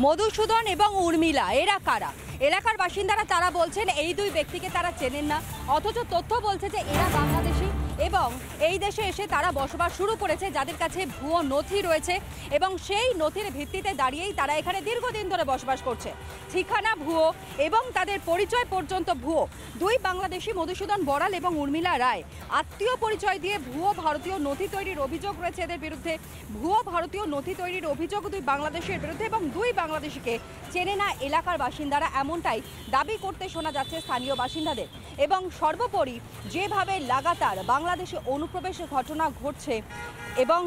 মধুসূদন এবং উর্মিলা এরা কারা? এলাকার বাসিন্দারা তারা বলছেন এই দুই ব্যক্তিকে তারা চেনেন না, অথচ তথ্য বলছে যে এরা বাংলাদেশি এবং এই দেশে এসে তারা বসবাস শুরু করেছে, যাদের কাছে ভুয়ো নথি রয়েছে এবং সেই নথির ভিত্তিতে দাঁড়িয়েই তারা এখানে দীর্ঘদিন ধরে বসবাস করছে। ঠিকানা ভুয়ো এবং তাদের পরিচয় পর্যন্ত ভুয়ো। দুই বাংলাদেশি মধুসূদন বড়াল এবং উর্মিলা রায় আত্মীয় পরিচয় দিয়ে ভুয়ো ভারতীয় নথি তৈরির অভিযোগ রয়েছে এদের বিরুদ্ধে। ভুয়ো ভারতীয় নথি তৈরির অভিযোগ দুই বাংলাদেশের বিরুদ্ধে এবং দুই বাংলাদেশিকে চেনে না এলাকার বাসিন্দারা, এমনটাই দাবি করতে শোনা যাচ্ছে স্থানীয় বাসিন্দাদের। এবং সর্বোপরি যেভাবে লাগাতার বাংলাদেশে অনুপ্রবেশের ঘটনা ঘটছে এবং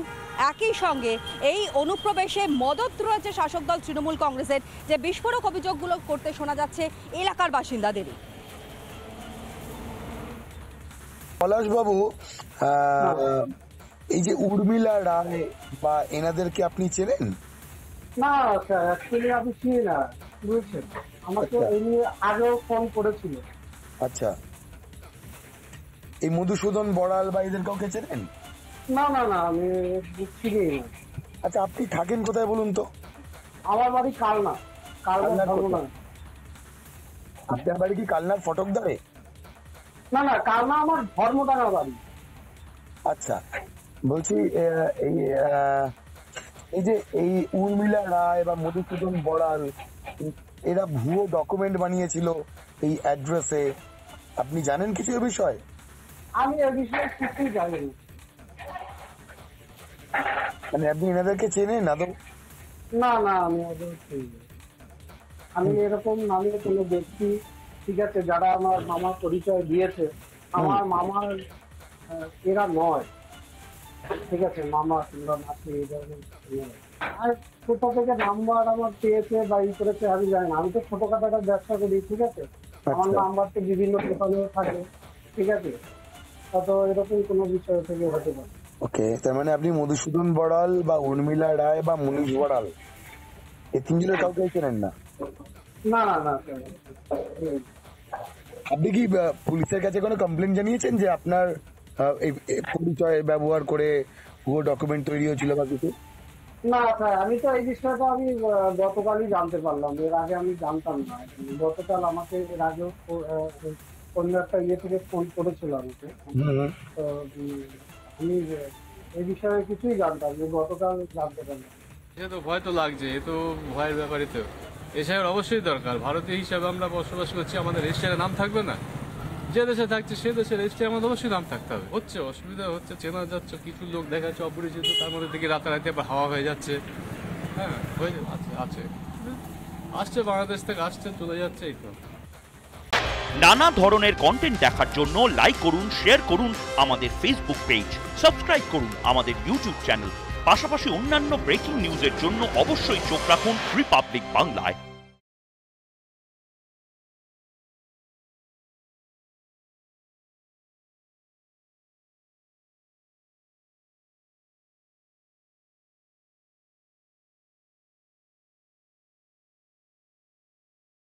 একই সঙ্গে এই অনুপ্রবেশে মদত রয়েছে শাসক দল তৃণমূল কংগ্রেসের, যে বিস্ফোরক অভিযোগগুলো করতে শোনা যাচ্ছে এলাকার বাসিন্দাদেরই। পলাশবাবু, এই যে উর্মিলা রায় বা এনাদেরকে আপনি চেনেন? না স্যার, অ্যাকচুয়ালি আমি চিনি না, বুঝছেন। আমাকে এই নিয়ে আগেও ফোন করেছিল। আচ্ছা, এই মধুসূদন বড়াল বা এদের কাউকে চেনেন? না না না, আমি চিনি না। আচ্ছা, আপনি থাকেন কোথায় বলুন তো? আমার বাড়ি কালনা। কালনা ধর্মনা। আপনার বাড়ি কি কালনার ফটকদারে? না না, কালনা আমার ধর্মডাঙ্গা বাড়ি। আচ্ছা, বলছি এই যে এই উর্মিলা রায় বা মধুসূদন বড়াল এরা ভুয়ো ডকুমেন্ট বানিয়েছিল এই অ্যাড্রেসে, আপনি জানেন কিছু এ বিষয়ে? আমি এ বিষয়ে কিছুই জানি না। মানে আপনি এনাদেরকে চেনেন আদৌ? না না, আমি ওদের চিনি না। আমি এরকম নামে কোনো ব্যক্তি, ঠিক আছে, যারা আমার মামার পরিচয় দিয়েছে, আমার মামার এরা নয়, ঠিক আছে, মামা কিংবা মাসি এরকম নয়। আর ছোট থেকে নাম্বার আমার পেয়েছে বা ই করেছে আমি জানি না। আমি তো ছোটখাটো একটা ব্যবসা করি, ঠিক আছে, আমার নাম্বার তো বিভিন্ন দোকানেও থাকে, ঠিক আছে, তো এরকম কোনো বিষয় থেকে হতে পারে। ওকে, তার মানে আপনি মধুসূদন বড়াল বা উর্মিলা রায় বা মনীষ বড়াল এই তিনজনের কাউকে চেনেন না? না না না। আপনি কি পুলিশের কাছে কোনো কমপ্লেন জানিয়েছেন যে আপনার এই পরিচয় ব্যবহার করে ভুয়ো ডকুমেন্ট তৈরি হয়েছিল বা কিছু? না স্যার, আমি তো এই বিষয়টা আমি গতকালই জানতে পারলাম, এর আগে আমি জানতাম না। গতকাল আমাকে এর আগেও অন্য একটা ইয়ে থেকে ফোন করেছিল আমাকে, তো আমি এই বিষয়ে কিছুই জানতাম, গতকাল জানতে পারলাম। এ তো ভয় তো লাগছে, এ তো ভয়ের ব্যাপারই তো। এছাড়া অবশ্যই দরকার, ভারতীয় হিসাবে আমরা বসবাস করছি, আমাদের রেজিস্টারে নাম থাকবে না? যে দেশে থাকছে সে দেশের রেজিস্টারে আমাদের অবশ্যই নাম থাকতে হবে। হচ্ছে অসুবিধা হচ্ছে, চেনা যাচ্ছে, কিছু লোক দেখা যাচ্ছে অপরিচিত, তার মধ্যে থেকে রাতারাতি আবার হাওয়া হয়ে যাচ্ছে। হ্যাঁ, হয়ে আছে আসছে, বাংলাদেশ থেকে আসছে, চলে যাচ্ছে, এই তো। নানা ধরনের কন্টেন্ট দেখার জন্য লাইক করুন, শেয়ার করুন আমাদের ফেসবুক পেজ, সাবস্ক্রাইব করুন আমাদের ইউটিউব চ্যানেল। পাশাপাশি অন্যান্য ব্রেকিং নিউজের জন্য অবশ্যই চোখ রাখুন রিপাবলিক বাংলায়।